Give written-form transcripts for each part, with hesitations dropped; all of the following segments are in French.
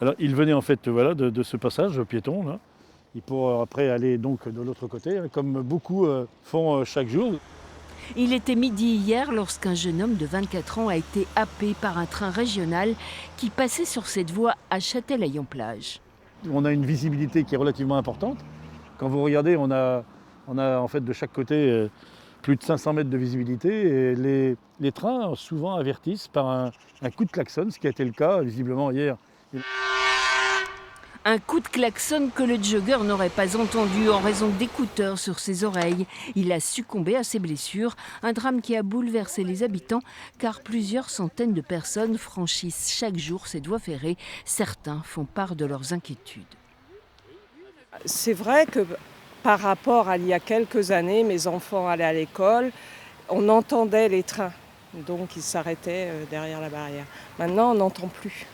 Alors il venait en fait voilà, de ce passage piéton là, et pour après aller donc de l'autre côté, hein, comme beaucoup font chaque jour. Il était midi hier lorsqu'un jeune homme de 24 ans a été happé par un train régional qui passait sur cette voie à Châtelaillon-Plage. On a une visibilité qui est relativement importante. Quand vous regardez, on a en fait de chaque côté plus de 500 mètres de visibilité et les trains souvent avertissent par un coup de klaxon, ce qui a été le cas visiblement hier. Un coup de klaxon que le jogger n'aurait pas entendu en raison d'écouteurs sur ses oreilles. Il a succombé à ses blessures, un drame qui a bouleversé les habitants car plusieurs centaines de personnes franchissent chaque jour cette voie ferrée. Certains font part de leurs inquiétudes. C'est vrai que par rapport à il y a quelques années, mes enfants allaient à l'école, on entendait les trains, donc ils s'arrêtaient derrière la barrière. Maintenant, on n'entend plus.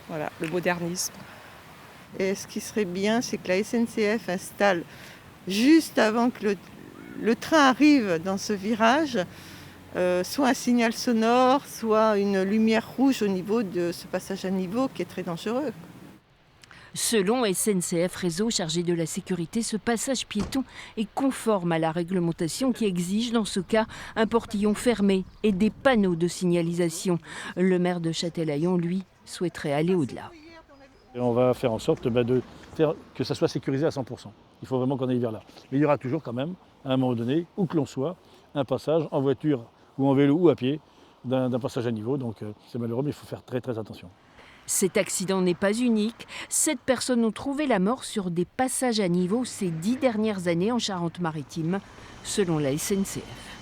Voilà, le modernisme. Et ce qui serait bien, c'est que la SNCF installe, juste avant que le train arrive dans ce virage, soit un signal sonore, soit une lumière rouge au niveau de ce passage à niveau qui est très dangereux. Selon SNCF Réseau chargé de la sécurité, ce passage piéton est conforme à la réglementation qui exige dans ce cas un portillon fermé et des panneaux de signalisation. Le maire de Châtelaillon, lui, souhaiterait aller au-delà. Et on va faire en sorte de faire que ça soit sécurisé à 100%. Il faut vraiment qu'on aille vers là. Mais il y aura toujours quand même, à un moment donné, où que l'on soit, un passage en voiture ou en vélo ou à pied d'un passage à niveau. Donc c'est malheureux, mais il faut faire très très attention. Cet accident n'est pas unique. 7 personnes ont trouvé la mort sur des passages à niveau ces 10 dernières années en Charente-Maritime, selon la SNCF.